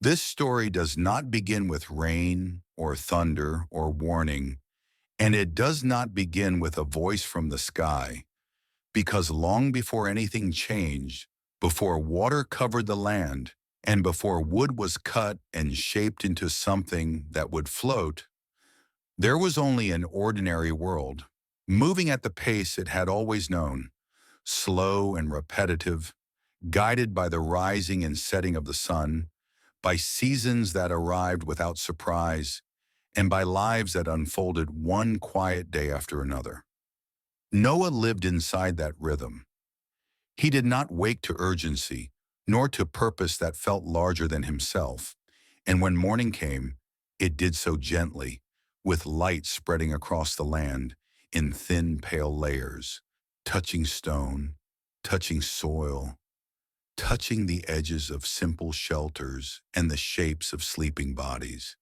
This story does not begin with rain or thunder or warning, and it does not begin with a voice from the sky, because long before anything changed, before water covered the land, and before wood was cut and shaped into something that would float, there was only an ordinary world, moving at the pace it had always known, slow and repetitive, guided by the rising and setting of the sun, by seasons that arrived without surprise, and by lives that unfolded one quiet day after another. Noah lived inside that rhythm. He did not wake to urgency, nor to purpose that felt larger than himself. And when morning came, it did so gently, with light spreading across the land in thin, pale layers, touching stone, touching soil, touching the edges of simple shelters and the shapes of sleeping bodies.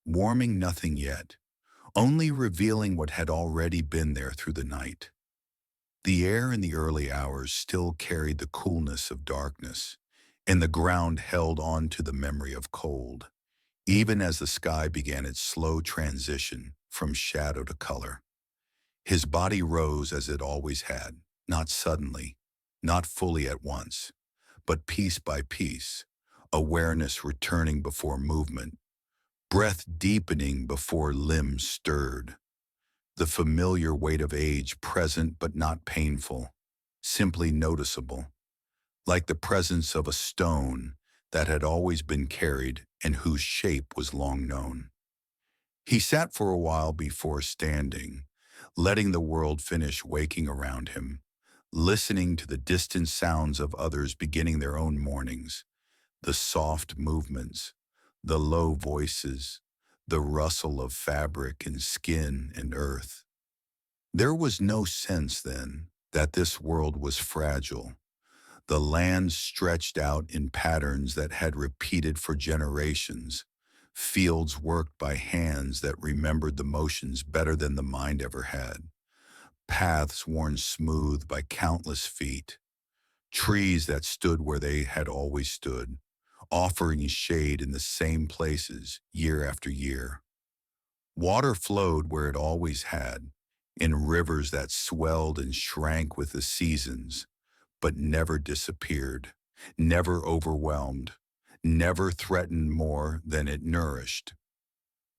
Warming nothing yet, only revealing what had already been there through the night. The air in the early hours still carried the coolness of darkness, and the ground held on to the memory of cold, even as the sky began its slow transition from shadow to color. His body rose as it always had, not suddenly, not fully at once, but piece by piece, awareness returning before movement, breath deepening before limbs stirred, the familiar weight of age present but not painful, simply noticeable, like the presence of a stone that had always been carried and whose shape was long known. He sat for a while before standing, letting the world finish waking around him, listening to the distant sounds of others beginning their own mornings, the soft movements, the low voices, the rustle of fabric and skin and earth. There was no sense then that this world was fragile. The land stretched out in patterns that had repeated for generations, fields worked by hands that remembered the motions better than the mind ever had, paths worn smooth by countless feet, trees that stood where they had always stood, offering shade in the same places year after year. Water flowed where it always had, in rivers that swelled and shrank with the seasons, but never disappeared, never overwhelmed, never threatened more than it nourished.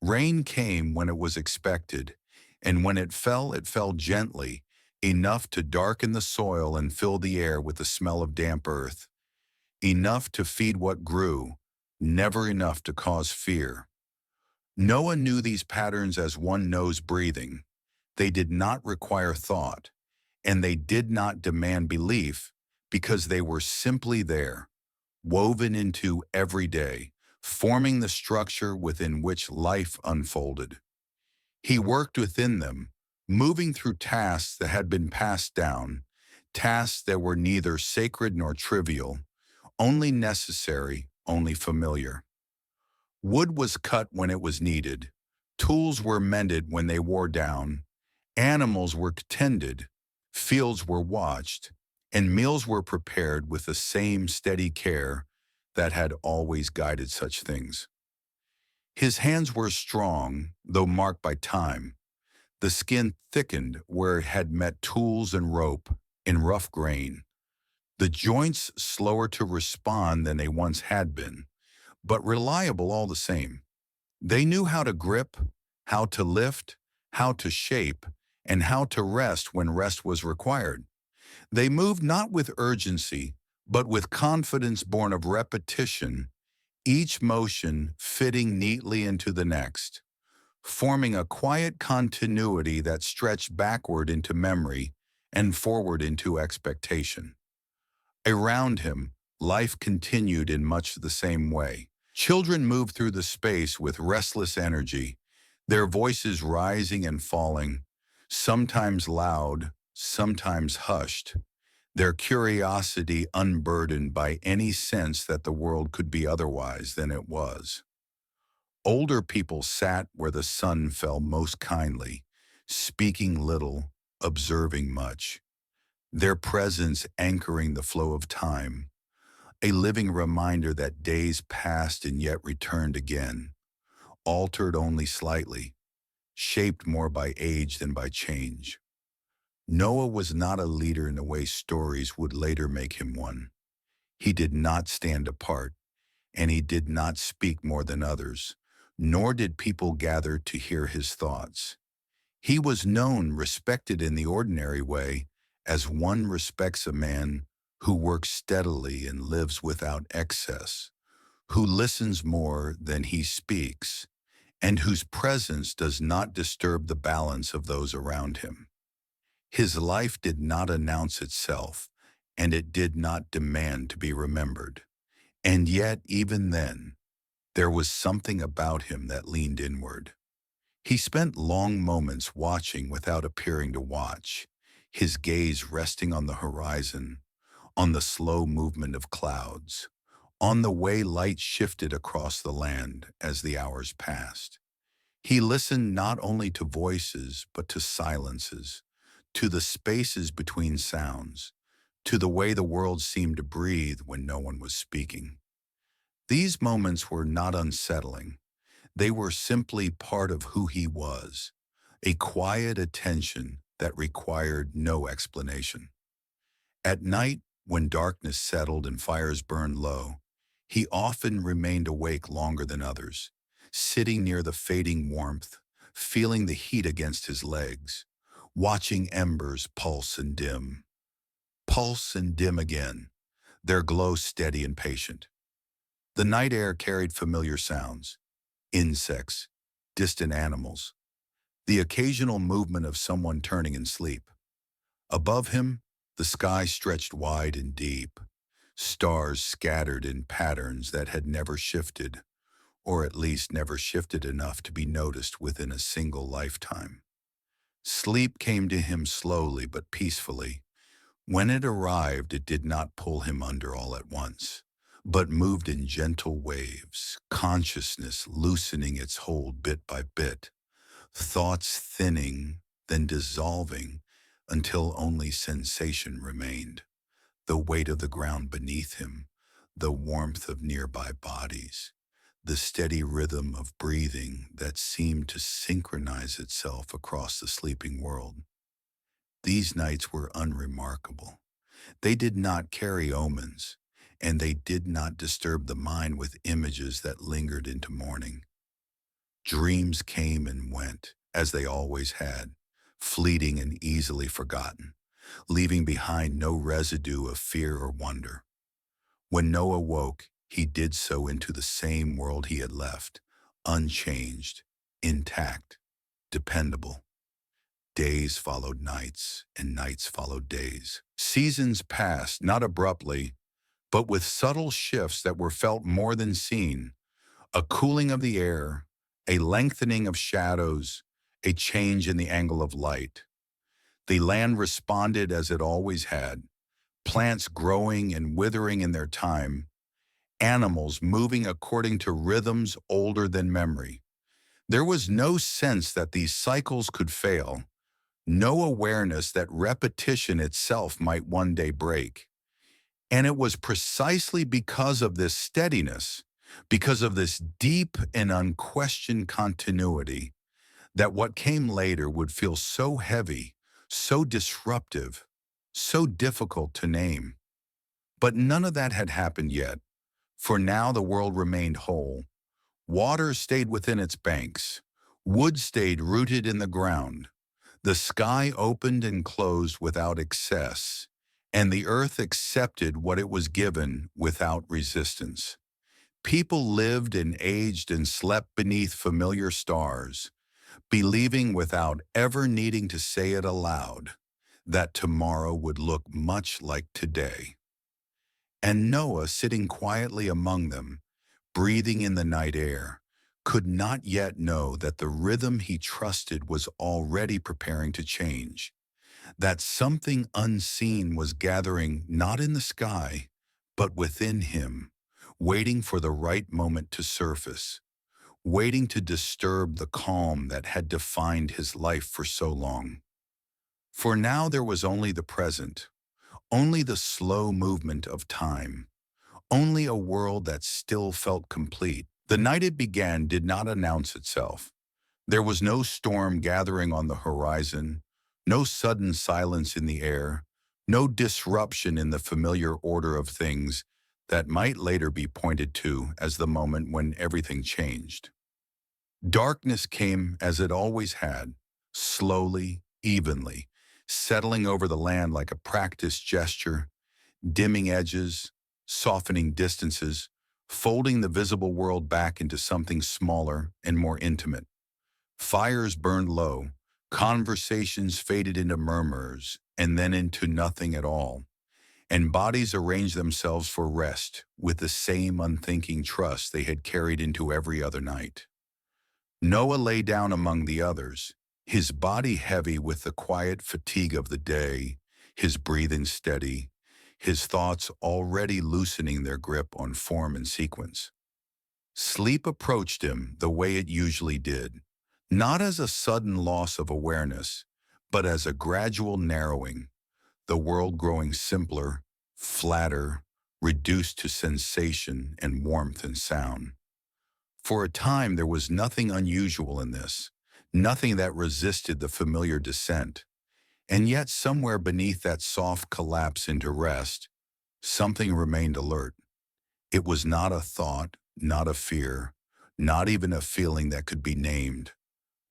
Rain came when it was expected, and when it fell gently, enough to darken the soil and fill the air with the smell of damp earth, enough to feed what grew, never enough to cause fear. Noah knew these patterns as one knows breathing. They did not require thought, and they did not demand belief because they were simply there, woven into every day, forming the structure within which life unfolded. He worked within them, moving through tasks that had been passed down, tasks that were neither sacred nor trivial, only necessary, only familiar. Wood was cut when it was needed, tools were mended when they wore down, animals were tended, fields were watched, and meals were prepared with the same steady care that had always guided such things. His hands were strong, though marked by time. The skin thickened where it had met tools and rope in rough grain. The joints slower to respond than they once had been, but reliable all the same. They knew how to grip, how to lift, how to shape, and how to rest when rest was required. They moved not with urgency, but with confidence born of repetition, each motion fitting neatly into the next, forming a quiet continuity that stretched backward into memory and forward into expectation. Around him, life continued in much the same way. Children moved through the space with restless energy, their voices rising and falling, sometimes loud, sometimes hushed, their curiosity unburdened by any sense that the world could be otherwise than it was. Older people sat where the sun fell most kindly, speaking little, observing much, their presence anchoring the flow of time. a living reminder that days passed and yet returned again, altered only slightly, shaped more by age than by change. Noah was not a leader in the way stories would later make him one. He did not stand apart, and he did not speak more than others, nor did people gather to hear his thoughts. He was known, respected in the ordinary way, as one respects a man who works steadily and lives without excess, who listens more than he speaks, and whose presence does not disturb the balance of those around him. His life did not announce itself, and it did not demand to be remembered. And yet, even then, there was something about him that leaned inward. He spent long moments watching without appearing to watch, his gaze resting on the horizon, on the slow movement of clouds, on the way light shifted across the land as the hours passed. He listened not only to voices, but to silences, to the spaces between sounds, to the way the world seemed to breathe when no one was speaking. These moments were not unsettling. They were simply part of who he was, a quiet attention that required no explanation. At night, when darkness settled and fires burned low, he often remained awake longer than others, sitting near the fading warmth, feeling the heat against his legs, watching embers pulse and dim again, their glow steady and patient. The night air carried familiar sounds, insects, distant animals, the occasional movement of someone turning in sleep. Above him, the sky stretched wide and deep, stars scattered in patterns that had never shifted, or at least never shifted enough to be noticed within a single lifetime. Sleep came to him slowly but peacefully. When it arrived, it did not pull him under all at once, but moved in gentle waves, consciousness loosening its hold bit by bit, thoughts thinning, then dissolving, until only sensation remained, the weight of the ground beneath him, the warmth of nearby bodies, the steady rhythm of breathing that seemed to synchronize itself across the sleeping world. These nights were unremarkable. They did not carry omens, and they did not disturb the mind with images that lingered into morning. Dreams came and went, as they always had, fleeting and easily forgotten, leaving behind no residue of fear or wonder. When Noah woke, he did so into the same world he had left, unchanged, intact, dependable. Days followed nights, and nights followed days. Seasons passed, not abruptly, but with subtle shifts that were felt more than seen, a cooling of the air, a lengthening of shadows, a change in the angle of light. The land responded as it always had, plants growing and withering in their time, animals moving according to rhythms older than memory. There was no sense that these cycles could fail, no awareness that repetition itself might one day break. And it was precisely because of this steadiness, because of this deep and unquestioned continuity, that what came later would feel so heavy, so disruptive, so difficult to name. But none of that had happened yet. For now the world remained whole. Water stayed within its banks. Wood stayed rooted in the ground. The sky opened and closed without excess, and the earth accepted what it was given without resistance. People lived and aged and slept beneath familiar stars, believing without ever needing to say it aloud that tomorrow would look much like today. And Noah, sitting quietly among them, breathing in the night air, could not yet know that the rhythm he trusted was already preparing to change, that something unseen was gathering not in the sky, but within him, waiting for the right moment to surface, waiting to disturb the calm that had defined his life for so long. For now there was only the present, only the slow movement of time, only a world that still felt complete. The night it began did not announce itself. There was no storm gathering on the horizon, no sudden silence in the air, no disruption in the familiar order of things that might later be pointed to as the moment when everything changed. Darkness came as it always had, slowly, evenly, settling over the land like a practiced gesture, dimming edges, softening distances, folding the visible world back into something smaller and more intimate. Fires burned low, conversations faded into murmurs, and then into nothing at all, and bodies arranged themselves for rest with the same unthinking trust they had carried into every other night. Noah lay down among the others, his body heavy with the quiet fatigue of the day, his breathing steady, his thoughts already loosening their grip on form and sequence. Sleep approached him the way it usually did, not as a sudden loss of awareness, but as a gradual narrowing, the world growing simpler, flatter, reduced to sensation and warmth and sound. For a time there was nothing unusual in this, nothing that resisted the familiar descent, and yet somewhere beneath that soft collapse into rest, something remained alert. It was not a thought, not a fear, not even a feeling that could be named,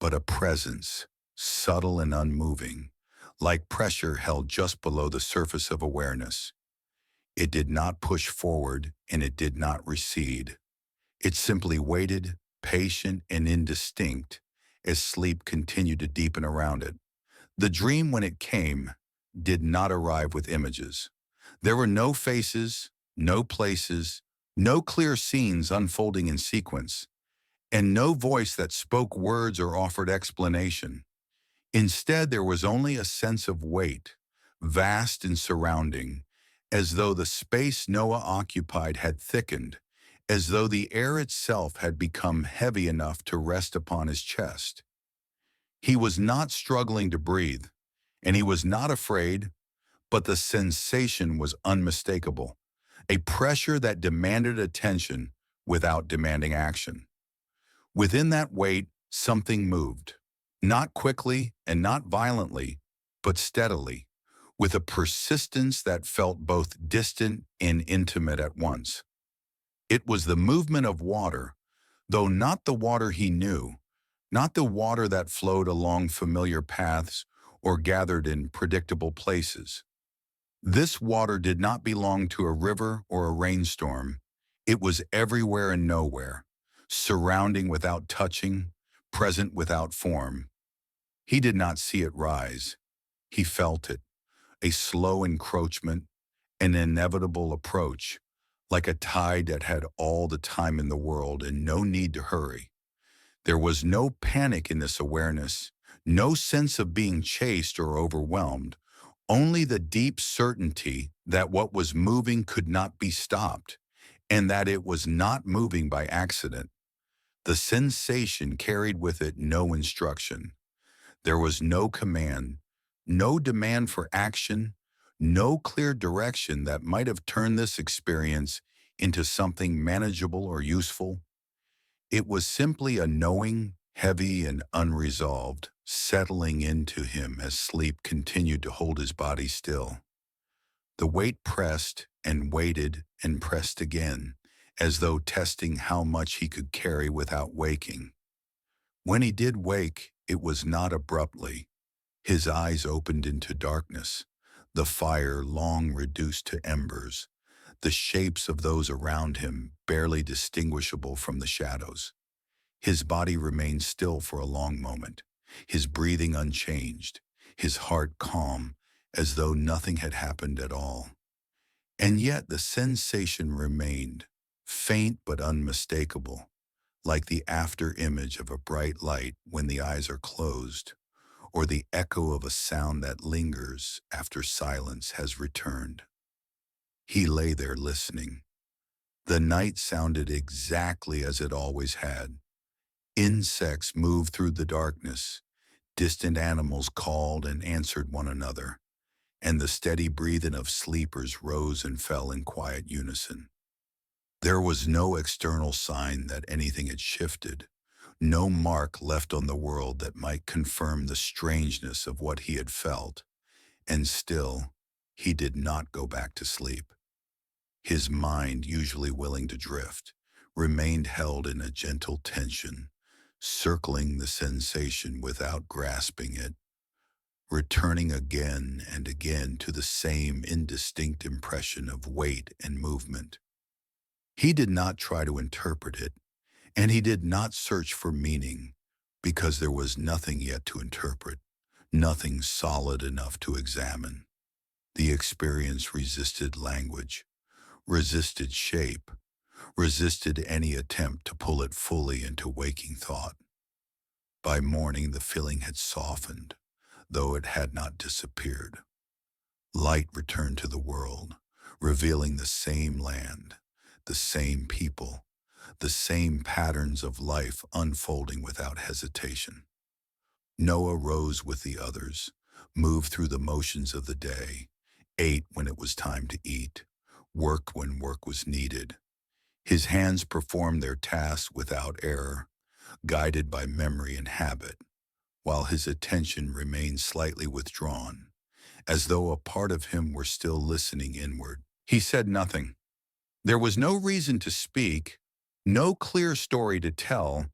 but a presence, subtle and unmoving, like pressure held just below the surface of awareness. It did not push forward and it did not recede. It simply waited, patient and indistinct, as sleep continued to deepen around it. The dream, when it came, did not arrive with images. There were no faces, no places, no clear scenes unfolding in sequence, and no voice that spoke words or offered explanation. Instead, there was only a sense of weight, vast and surrounding, as though the space Noah occupied had thickened, as though the air itself had become heavy enough to rest upon his chest. He was not struggling to breathe, and he was not afraid, but the sensation was unmistakable, a pressure that demanded attention without demanding action. Within that weight, something moved, not quickly and not violently, but steadily, with a persistence that felt both distant and intimate at once. It was the movement of water, though not the water he knew, not the water that flowed along familiar paths or gathered in predictable places. This water did not belong to a river or a rainstorm. It was everywhere and nowhere, surrounding without touching, present without form. He did not see it rise. He felt it, a slow encroachment, an inevitable approach, like a tide that had all the time in the world and no need to hurry. There was no panic in this awareness, no sense of being chased or overwhelmed, only the deep certainty that what was moving could not be stopped, and that it was not moving by accident. The sensation carried with it no instruction. There was no command, no demand for action, no clear direction that might have turned this experience into something manageable or useful. It was simply a knowing, heavy and unresolved, settling into him as sleep continued to hold his body still. The weight pressed and waited and pressed again, as though testing how much he could carry without waking. When he did wake, it was not abruptly. His eyes opened into darkness, the fire long reduced to embers, the shapes of those around him barely distinguishable from the shadows. His body remained still for a long moment, his breathing unchanged, his heart calm, as though nothing had happened at all. And yet the sensation remained, faint but unmistakable, like the after image of a bright light when the eyes are closed, or the echo of a sound that lingers after silence has returned. He lay there listening. The night sounded exactly as it always had. Insects moved through the darkness, distant animals called and answered one another, and the steady breathing of sleepers rose and fell in quiet unison. There was no external sign that anything had shifted, no mark left on the world that might confirm the strangeness of what he had felt, and still, he did not go back to sleep. His mind, usually willing to drift, remained held in a gentle tension, circling the sensation without grasping it, returning again and again to the same indistinct impression of weight and movement. He did not try to interpret it, and he did not search for meaning, because there was nothing yet to interpret, nothing solid enough to examine. The experience resisted language, resisted shape, resisted any attempt to pull it fully into waking thought. By morning, the feeling had softened, though it had not disappeared. Light returned to the world, revealing the same land, the same people, the same patterns of life unfolding without hesitation. Noah rose with the others, moved through the motions of the day, ate when it was time to eat, worked when work was needed. His hands performed their tasks without error, guided by memory and habit, while his attention remained slightly withdrawn, as though a part of him were still listening inward. He said nothing. There was no reason to speak, no clear story to tell,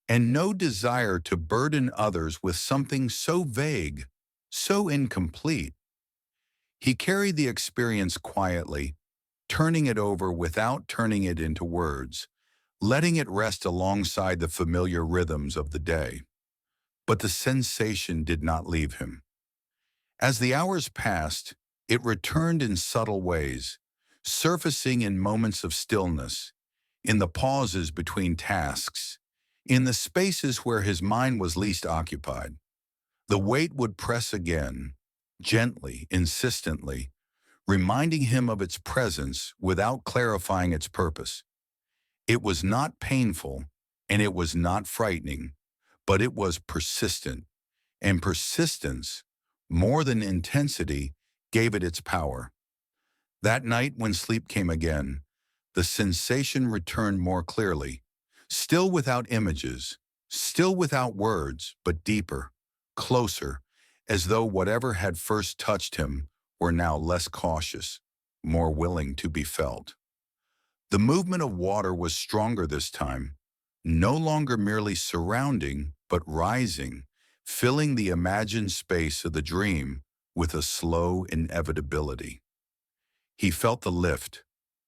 and no desire to burden others with something so vague, so incomplete. He carried the experience quietly, turning it over without turning it into words, letting it rest alongside the familiar rhythms of the day. But the sensation did not leave him. As the hours passed, it returned in subtle ways, surfacing in moments of stillness, in the pauses between tasks, in the spaces where his mind was least occupied. The weight would press again, gently, insistently, reminding him of its presence without clarifying its purpose. It was not painful, and it was not frightening, but it was persistent, and persistence, more than intensity, gave it its power. That night when sleep came again, the sensation returned more clearly, still without images, still without words, but deeper, closer, as though whatever had first touched him were now less cautious, more willing to be felt. The movement of water was stronger this time, no longer merely surrounding, but rising, filling the imagined space of the dream with a slow inevitability. He felt the lift,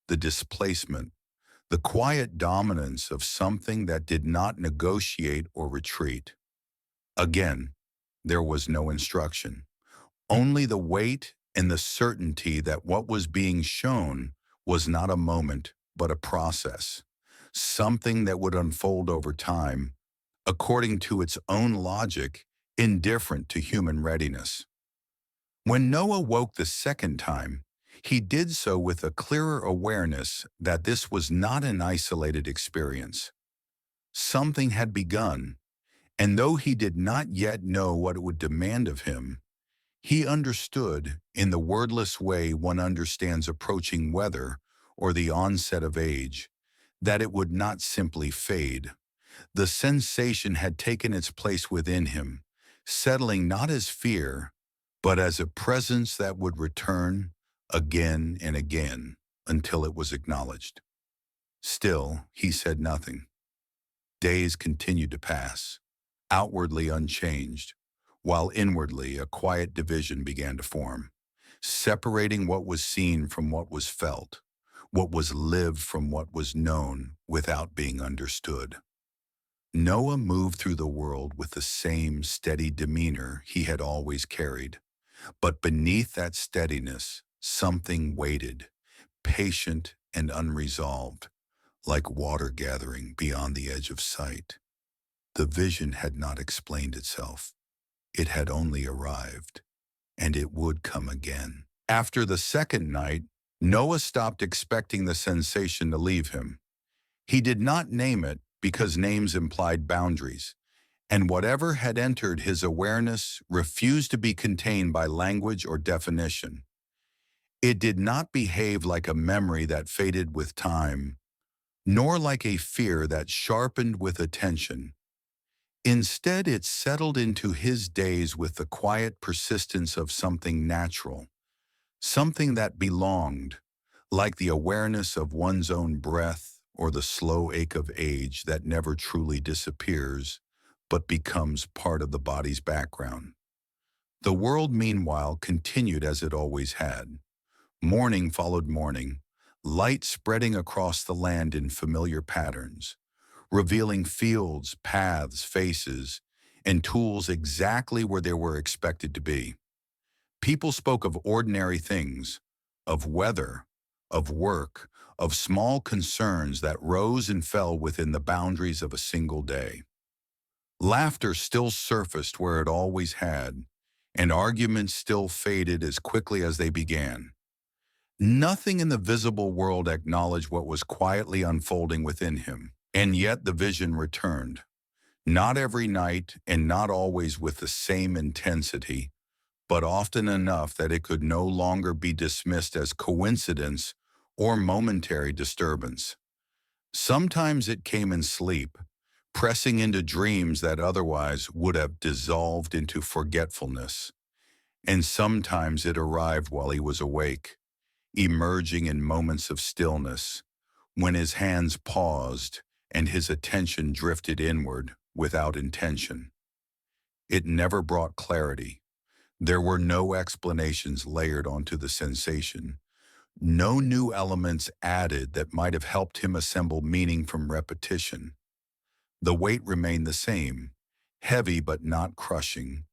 the displacement, the quiet dominance of something that did not negotiate or retreat. Again, there was no instruction, only the weight and the certainty that what was being shown was not a moment, but a process, something that would unfold over time, according to its own logic, indifferent to human readiness. When Noah woke the second time, he did so with a clearer awareness that this was not an isolated experience. Something had begun, and though he did not yet know what it would demand of him, he understood, in the wordless way one understands approaching weather or the onset of age, that it would not simply fade. The sensation had taken its place within him, settling not as fear, but as a presence that would return again and again until it was acknowledged. Still, he said nothing. Days continued to pass, outwardly unchanged, while inwardly a quiet division began to form, separating what was seen from what was felt, what was lived from what was known without being understood. Noah moved through the world with the same steady demeanor he had always carried, but beneath that steadiness, something waited, patient and unresolved, like water gathering beyond the edge of sight. The vision had not explained itself. It had only arrived, and it would come again. After the second night, Noah stopped expecting the sensation to leave him. He did not name it because names implied boundaries, and whatever had entered his awareness refused to be contained by language or definition. It did not behave like a memory that faded with time, nor like a fear that sharpened with attention. Instead, it settled into his days with the quiet persistence of something natural, something that belonged, like the awareness of one's own breath or the slow ache of age that never truly disappears, but becomes part of the body's background. The world, meanwhile, continued as it always had. Morning followed morning, light spreading across the land in familiar patterns, revealing fields, paths, faces, and tools exactly where they were expected to be. People spoke of ordinary things, of weather, of work, of small concerns that rose and fell within the boundaries of a single day. Laughter still surfaced where it always had, and arguments still faded as quickly as they began. Nothing in the visible world acknowledged what was quietly unfolding within him, and yet the vision returned. Not every night and not always with the same intensity, but often enough that it could no longer be dismissed as coincidence or momentary disturbance. Sometimes it came in sleep, pressing into dreams that otherwise would have dissolved into forgetfulness, and sometimes it arrived while he was awake, emerging in moments of stillness, when his hands paused and his attention drifted inward without intention. It never brought clarity. There were no explanations layered onto the sensation, no new elements added that might have helped him assemble meaning from repetition. The weight remained the same, heavy but not crushing,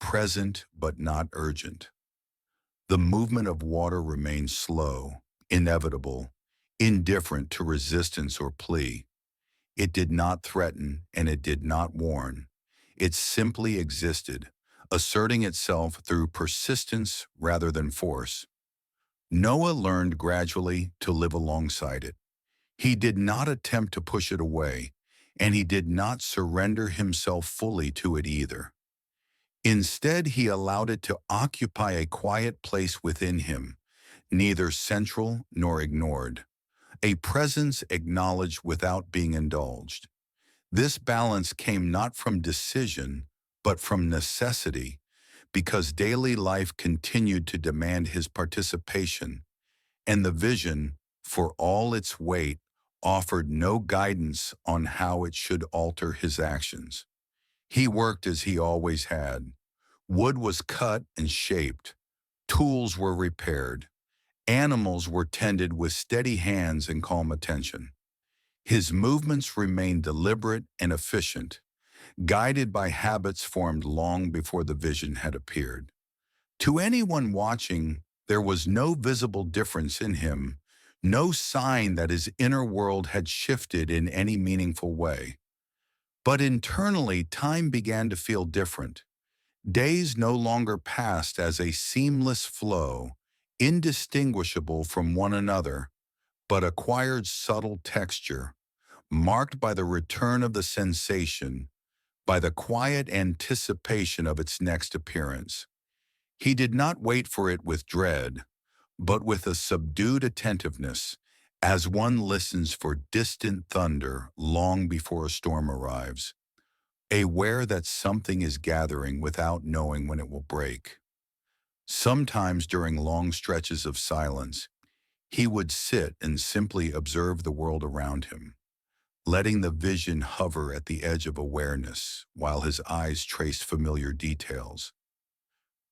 present but not urgent. The movement of water remained slow, inevitable, indifferent to resistance or plea. It did not threaten and it did not warn. It simply existed, asserting itself through persistence rather than force. Noah learned gradually to live alongside it. He did not attempt to push it away, and he did not surrender himself fully to it either. Instead, he allowed it to occupy a quiet place within him, neither central nor ignored, a presence acknowledged without being indulged. This balance came not from decision, but from necessity, because daily life continued to demand his participation, and the vision, for all its weight, offered no guidance on how it should alter his actions. He worked as he always had. Wood was cut and shaped, tools were repaired, animals were tended with steady hands and calm attention. His movements remained deliberate and efficient, guided by habits formed long before the vision had appeared. To anyone watching, there was no visible difference in him, no sign that his inner world had shifted in any meaningful way. But internally, time began to feel different. Days no longer passed as a seamless flow, indistinguishable from one another, but acquired subtle texture, marked by the return of the sensation, by the quiet anticipation of its next appearance. He did not wait for it with dread, but with a subdued attentiveness, as one listens for distant thunder long before a storm arrives, aware that something is gathering without knowing when it will break. Sometimes during long stretches of silence, he would sit and simply observe the world around him, letting the vision hover at the edge of awareness while his eyes traced familiar details.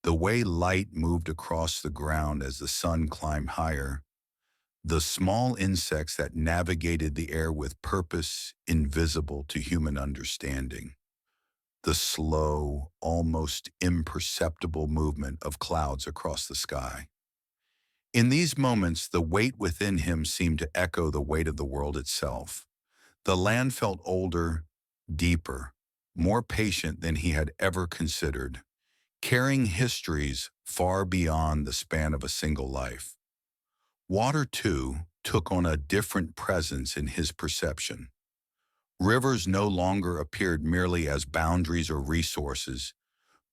The way light moved across the ground as the sun climbed higher, the small insects that navigated the air with purpose invisible to human understanding, the slow, almost imperceptible movement of clouds across the sky. In these moments, the weight within him seemed to echo the weight of the world itself. The land felt older, deeper, more patient than he had ever considered, carrying histories far beyond the span of a single life. Water, too, took on a different presence in his perception. Rivers no longer appeared merely as boundaries or resources,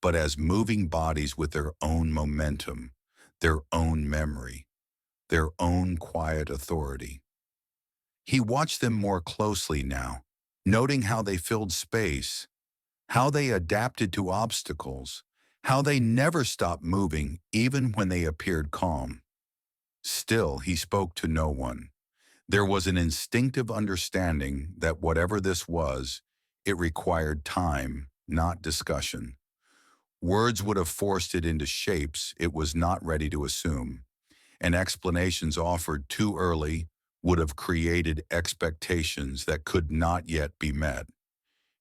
but as moving bodies with their own momentum, their own memory, their own quiet authority. He watched them more closely now, noting how they filled space, how they adapted to obstacles, how they never stopped moving even when they appeared calm. Still, he spoke to no one. There was an instinctive understanding that whatever this was, it required time, not discussion. Words would have forced it into shapes it was not ready to assume, and explanations offered too early would have created expectations that could not yet be met.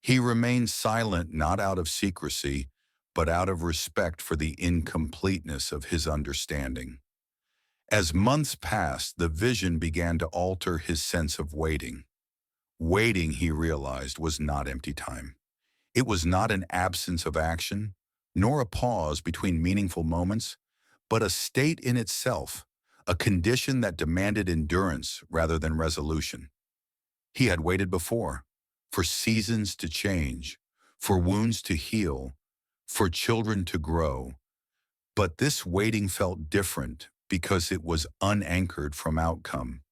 He remained silent not out of secrecy, but out of respect for the incompleteness of his understanding. As months passed, the vision began to alter his sense of waiting. Waiting, he realized, was not empty time. It was not an absence of action, nor a pause between meaningful moments, but a state in itself, a condition that demanded endurance rather than resolution. He had waited before, for seasons to change, for wounds to heal, for children to grow. But this waiting felt different because it was unanchored from outcome.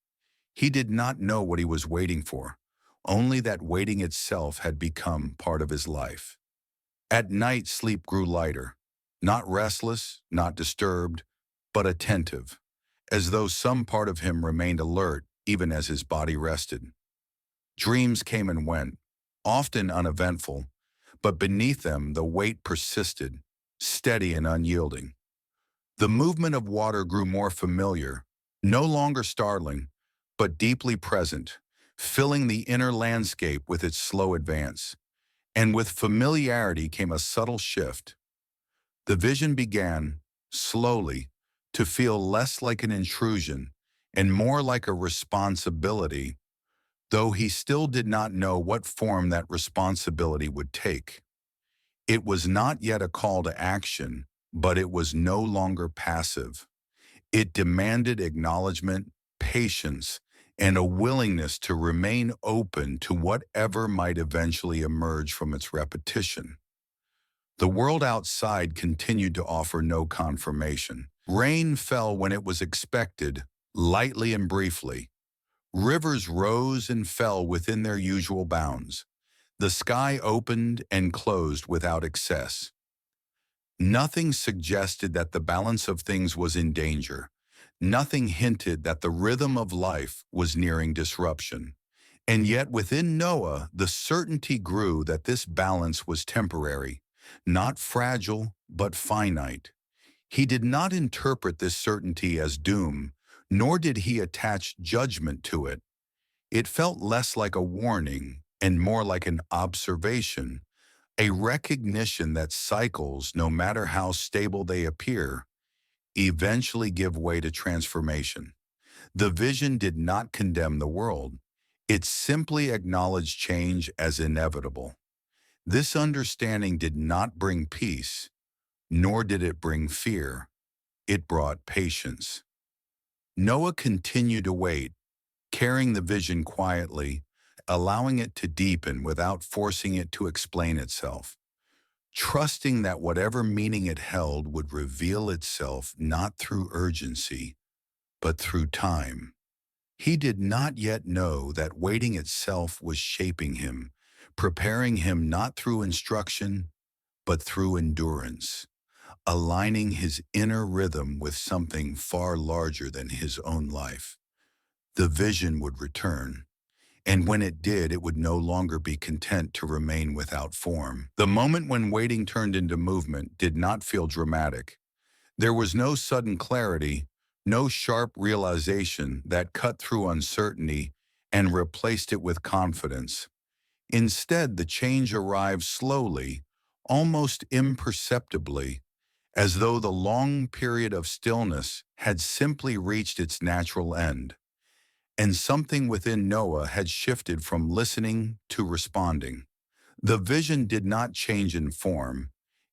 He did not know what he was waiting for, only that waiting itself had become part of his life. At night, sleep grew lighter, not restless, not disturbed, but attentive, as though some part of him remained alert even as his body rested. Dreams came and went, often uneventful, but beneath them the weight persisted, steady and unyielding. The movement of water grew more familiar, no longer startling, but deeply present, filling the inner landscape with its slow advance. And with familiarity came a subtle shift. The vision began, slowly, to feel less like an intrusion and more like a responsibility, though he still did not know what form that responsibility would take. It was not yet a call to action, but it was no longer passive. It demanded acknowledgement, patience, and a willingness to remain open to whatever might eventually emerge from its repetition. The world outside continued to offer no confirmation. Rain fell when it was expected, lightly and briefly. Rivers rose and fell within their usual bounds. The sky opened and closed without excess. Nothing suggested that the balance of things was in danger. Nothing hinted that the rhythm of life was nearing disruption. And yet within Noah, the certainty grew that this balance was temporary, not fragile, but finite. He did not interpret this certainty as doom, nor did he attach judgment to it. It felt less like a warning and more like an observation, a recognition that cycles, no matter how stable they appear, eventually give way to transformation. The vision did not condemn the world. It simply acknowledged change as inevitable. This understanding did not bring peace, nor did it bring fear. It brought patience. Noah continued to wait, carrying the vision quietly, allowing it to deepen without forcing it to explain itself, trusting that whatever meaning it held would reveal itself not through urgency, but through time. He did not yet know that waiting itself was shaping him, preparing him not through instruction, but through endurance, aligning his inner rhythm with something far larger than his own life. The vision would return, and when it did, it would no longer be content to remain without form. The moment when waiting turned into movement did not feel dramatic. There was no sudden clarity, no sharp realization that cut through uncertainty and replaced it with confidence. Instead, the change arrived slowly, almost imperceptibly, as though the long period of stillness had simply reached its natural end. And something within Noah had shifted from listening to responding. The vision did not change in form,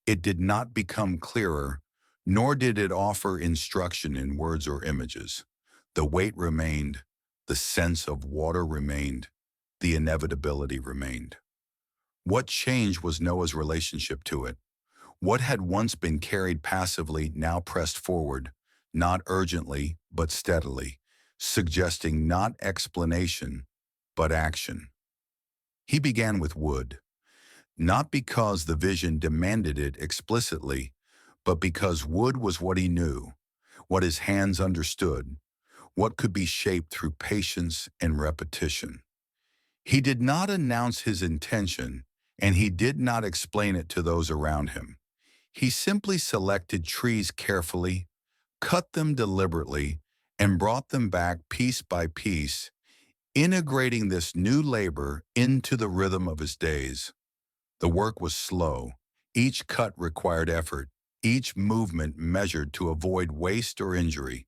it did not become clearer, nor did it offer instruction in words or images. The weight remained, the sense of water remained, the inevitability remained. What changed was Noah's relationship to it. What had once been carried passively now pressed forward, not urgently, but steadily, suggesting not explanation, but action. He began with wood, not because the vision demanded it explicitly, but because wood was what he knew, what his hands understood, what could be shaped through patience and repetition. He did not announce his intention, and he did not explain it to those around him. He simply selected trees carefully, cut them deliberately, and brought them back piece by piece, integrating this new labor into the rhythm of his days. The work was slow. Each cut required effort, each movement measured to avoid waste or injury.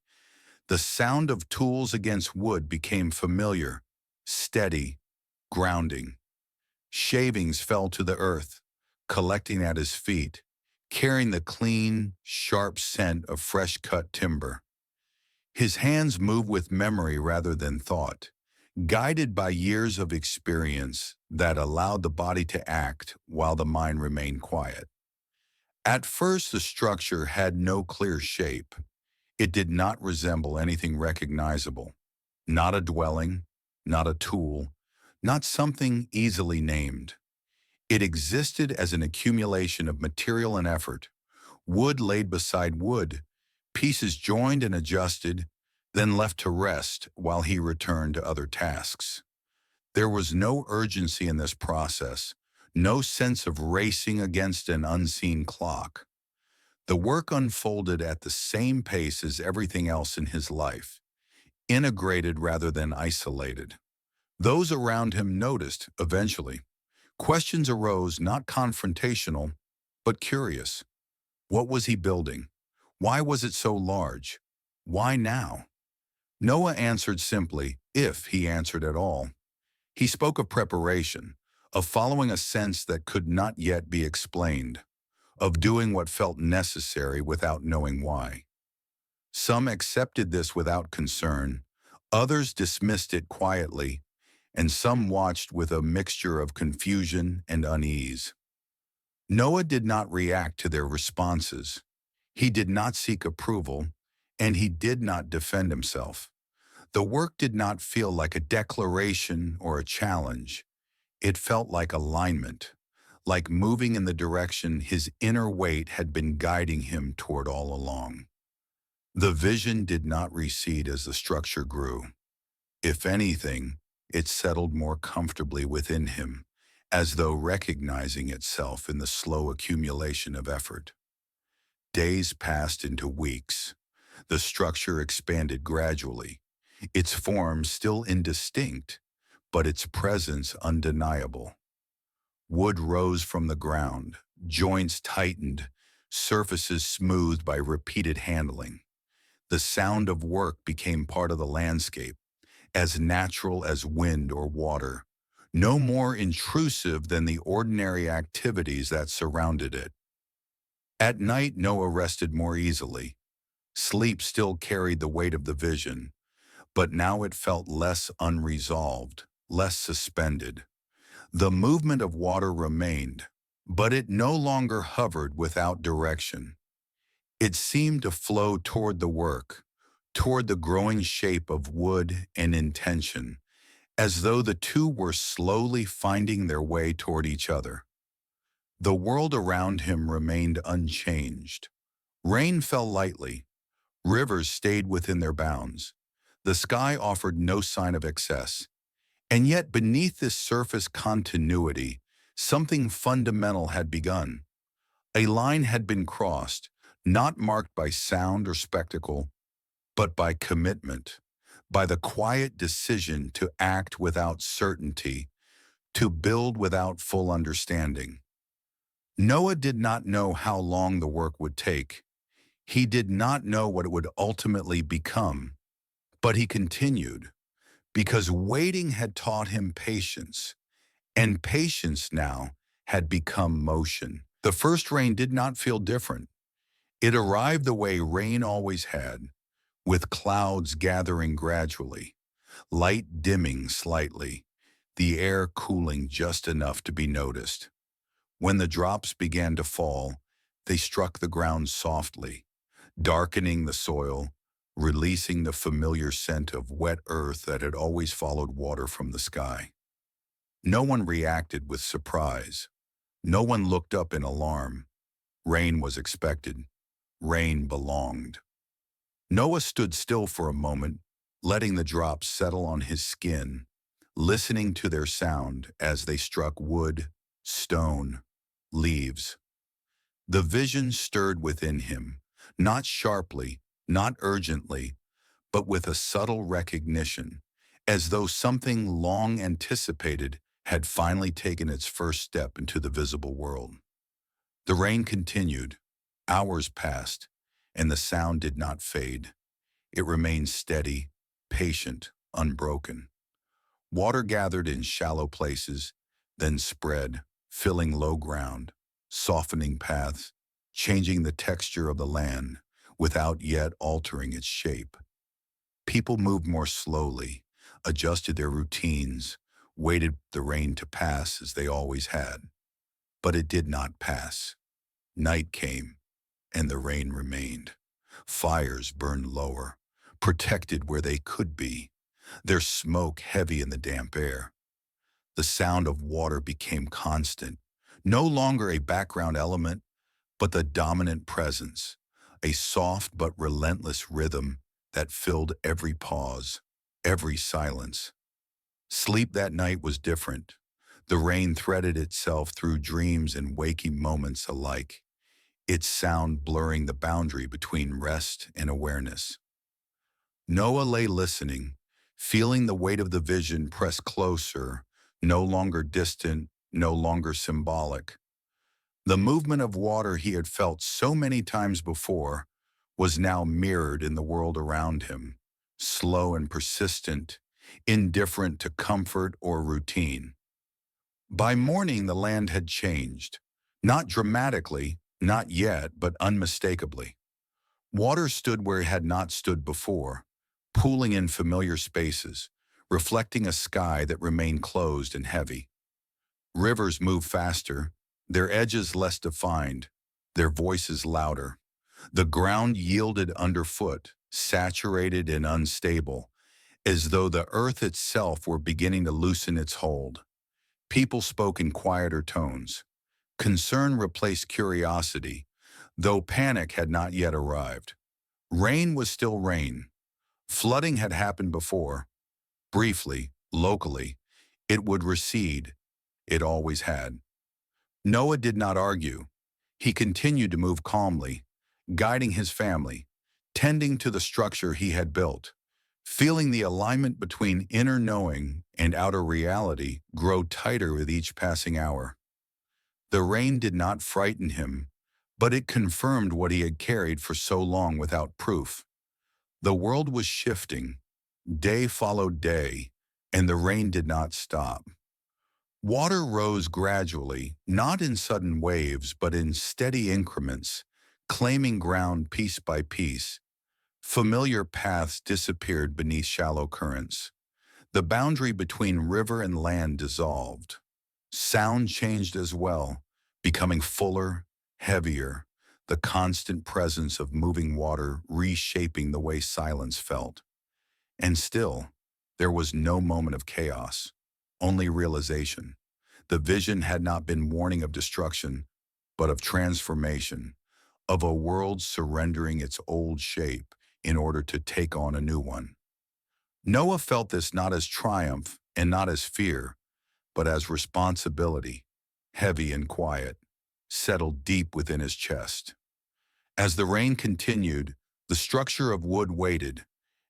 The sound of tools against wood became familiar, steady, grounding. Shavings fell to the earth, collecting at his feet, carrying the clean, sharp scent of fresh-cut timber. His hands moved with memory rather than thought, guided by years of experience that allowed the body to act while the mind remained quiet. At first, the structure had no clear shape. It did not resemble anything recognizable. Not a dwelling, not a tool, not something easily named. It existed as an accumulation of material and effort, wood laid beside wood, pieces joined and adjusted, then left to rest while he returned to other tasks. There was no urgency in this process, no sense of racing against an unseen clock. The work unfolded at the same pace as everything else in his life, integrated rather than isolated. Those around him noticed, eventually. Questions arose, not confrontational, but curious. What was he building? Why was it so large? Why now? Noah answered simply, if he answered at all. He spoke of preparation, of following a sense that could not yet be explained, of doing what felt necessary without knowing why. Some accepted this without concern, others dismissed it quietly, and some watched with a mixture of confusion and unease. Noah did not react to their responses. He did not seek approval, and he did not defend himself. The work did not feel like a declaration or a challenge. It felt like alignment, like moving in the direction his inner weight had been guiding him toward all along. The vision did not recede as the structure grew. If anything, it settled more comfortably within him, as though recognizing itself in the slow accumulation of effort. Days passed into weeks. The structure expanded gradually, its form still indistinct, but its presence undeniable. Wood rose from the ground, joints tightened, surfaces smoothed by repeated handling. The sound of work became part of the landscape, as natural as wind or water, no more intrusive than the ordinary activities that surrounded it. At night, Noah rested more easily. Sleep still carried the weight of the vision, but now it felt less unresolved, less suspended. The movement of water remained, but it no longer hovered without direction. It seemed to flow toward the work, toward the growing shape of wood and intention, as though the two were slowly finding their way toward each other. The world around him remained unchanged. Rain fell lightly. Rivers stayed within their bounds. The sky offered no sign of excess. And yet beneath this surface continuity, something fundamental had begun. A line had been crossed, not marked by sound or spectacle, but by commitment, by the quiet decision to act without certainty, to build without full understanding. Noah did not know how long the work would take. He did not know what it would ultimately become, but he continued, because waiting had taught him patience, and patience now had become motion. The first rain did not feel different. It arrived the way rain always had, with clouds gathering gradually, light dimming slightly, the air cooling just enough to be noticed. When the drops began to fall, they struck the ground softly, darkening the soil, releasing the familiar scent of wet earth that had always followed water from the sky. No one reacted with surprise. No one looked up in alarm. Rain was expected. Rain belonged. Noah stood still for a moment, letting the drops settle on his skin, listening to their sound as they struck wood, stone, leaves. The vision stirred within him, not sharply, not urgently, but with a subtle recognition, as though something long anticipated had finally taken its first step into the visible world. The rain continued. Hours passed, and the sound did not fade. It remained steady, patient, unbroken. Water gathered in shallow places, then spread, filling low ground, softening paths, changing the texture of the land without yet altering its shape. People moved more slowly, adjusted their routines, waited the rain to pass as they always had. But it did not pass. Night came, and the rain remained. Fires burned lower, protected where they could be, their smoke heavy in the damp air. The sound of water became constant, no longer a background element, but the dominant presence, a soft but relentless rhythm that filled every pause, every silence. Sleep that night was different. The rain threaded itself through dreams and waking moments alike, its sound blurring the boundary between rest and awareness. Noah lay listening, feeling the weight of the vision press closer, no longer distant, no longer symbolic. The movement of water he had felt so many times before was now mirrored in the world around him, slow and persistent, indifferent to comfort or routine. By morning, the land had changed, not dramatically, not yet, but unmistakably. Water stood where it had not stood before, pooling in familiar spaces, reflecting a sky that remained closed and heavy. Rivers moved faster, their edges less defined, their voices louder. The ground yielded underfoot, saturated and unstable, as though the earth itself were beginning to loosen its hold. People spoke in quieter tones. Concern replaced curiosity, though panic had not yet arrived. Rain was still rain. Flooding had happened before. Briefly, locally, it would recede. It always had. Noah did not argue. He continued to move calmly, guiding his family, tending to the structure he had built, feeling the alignment between inner knowing and outer reality grow tighter with each passing hour. The rain did not frighten him, but it confirmed what he had carried for so long without proof. The world was shifting. Day followed day, and the rain did not stop. Water rose gradually, not in sudden waves, but in steady increments, claiming ground piece by piece. Familiar paths disappeared beneath shallow currents. The boundary between river and land dissolved. Sound changed as well, becoming fuller, heavier, the constant presence of moving water reshaping the way silence felt. And still, there was no moment of chaos, only realization. The vision had not been warning of destruction, but of transformation, of a world surrendering its old shape in order to take on a new one. Noah felt this not as triumph and not as fear, but as responsibility, heavy and quiet, settled deep within his chest. As the rain continued, the structure of wood waited,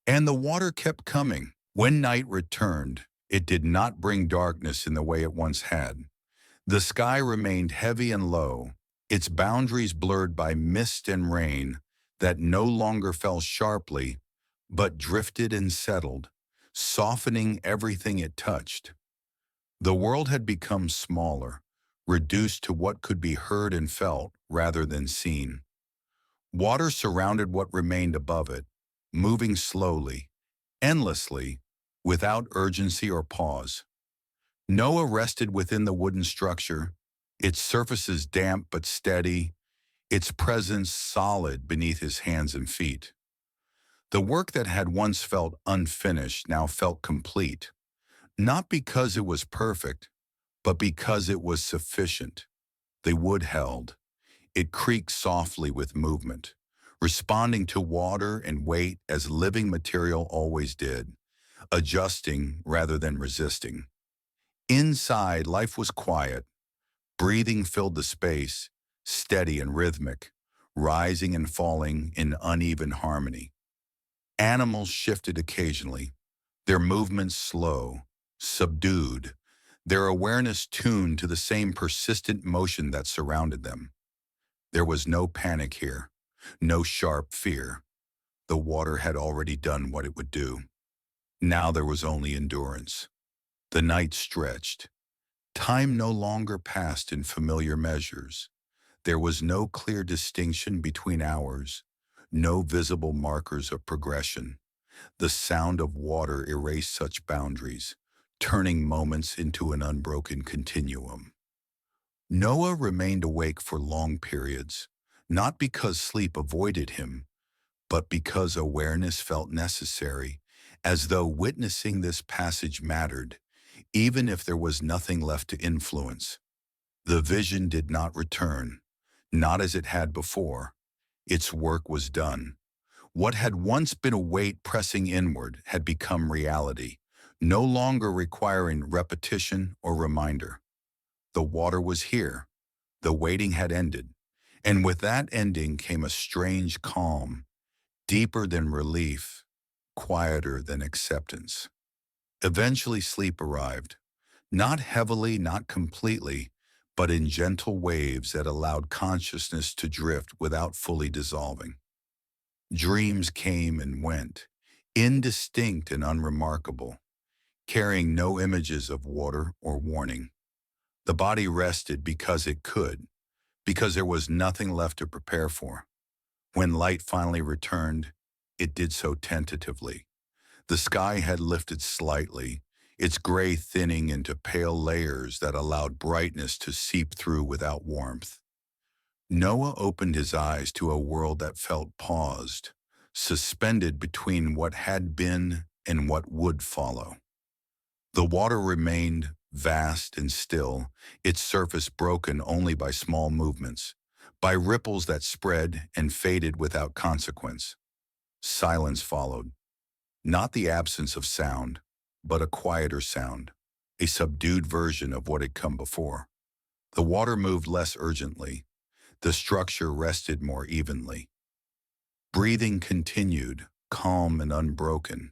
and the water kept coming. When night returned, it did not bring darkness in the way it once had. The sky remained heavy and low, its boundaries blurred by mist and rain that no longer fell sharply, but drifted and settled, softening everything it touched. The world had become smaller, reduced to what could be heard and felt rather than seen. Water surrounded what remained above it, moving slowly, endlessly, without urgency or pause. Noah rested within the wooden structure, its surfaces damp but steady, its presence solid beneath his hands and feet. The work that had once felt unfinished now felt complete, not because it was perfect, but because it was sufficient. The wood held. It creaked softly with movement, responding to water and weight as living material always did, adjusting rather than resisting. Inside, life was quiet. Breathing filled the space, steady and rhythmic, rising and falling in uneven harmony. Animals shifted occasionally, their movements slow, subdued, their awareness tuned to the same persistent motion that surrounded them. There was no panic here, no sharp fear. The water had already done what it would do. Now there was only endurance. The night stretched. Time no longer passed in familiar measures. There was no clear distinction between hours, no visible markers of progression. The sound of water erased such boundaries, turning moments into an unbroken continuum. Noah remained awake for long periods, not because sleep avoided him, but because awareness felt necessary, as though witnessing this passage mattered, even if there was nothing left to influence. The vision did not return, not as it had before. Its work was done. What had once been a weight pressing inward had become reality, no longer requiring repetition or reminder. The water was here. The waiting had ended. And with that ending came a strange calm, deeper than relief, quieter than acceptance. Eventually sleep arrived, not heavily, not completely, but in gentle waves that allowed consciousness to drift without fully dissolving. Dreams came and went, indistinct and unremarkable, carrying no images of water or warning. The body rested because it could, because there was nothing left to prepare for. When light finally returned, it did so tentatively. The sky had lifted slightly, its gray thinning into pale layers that allowed brightness to seep through without warmth. Noah opened his eyes to a world that felt paused, suspended between what had been and what would follow. The water remained vast and still, its surface broken only by small movements, by ripples that spread and faded without consequence. Silence followed, not the absence of sound, but a quieter sound, a subdued version of what had come before. The water moved less urgently. The structure rested more evenly. Breathing continued, calm and unbroken.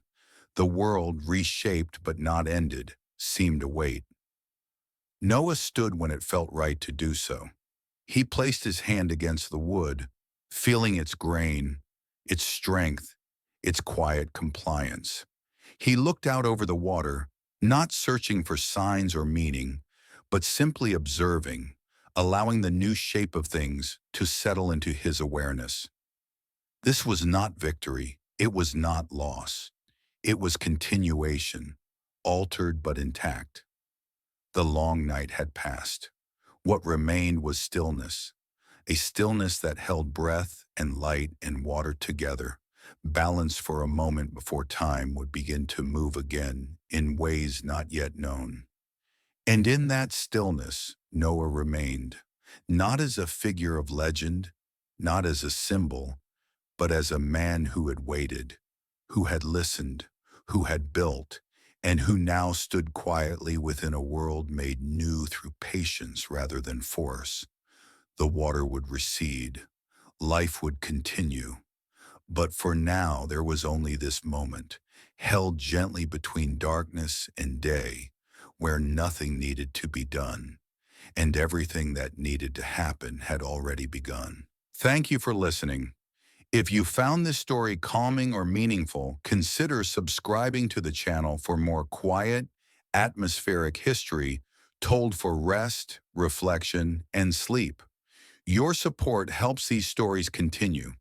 The world, reshaped but not ended, seemed to wait. Noah stood when it felt right to do so. He placed his hand against the wood, feeling its grain, its strength, its quiet compliance. He looked out over the water, not searching for signs or meaning, but simply observing, allowing the new shape of things to settle into his awareness. This was not victory. It was not loss. It was continuation, altered but intact. The long night had passed. What remained was stillness, a stillness that held breath and light and water together, balanced for a moment before time would begin to move again in ways not yet known. And in that stillness, Noah remained, not as a figure of legend, not as a symbol, but as a man who had waited, who had listened, who had built, and who now stood quietly within a world made new through patience rather than force. The water would recede, life would continue, but for now there was only this moment, held gently between darkness and day, where nothing needed to be done, and everything that needed to happen had already begun. Thank you for listening. If you found this story calming or meaningful, consider subscribing to the channel for more quiet, atmospheric history told for rest, reflection, and sleep. Your support helps these stories continue.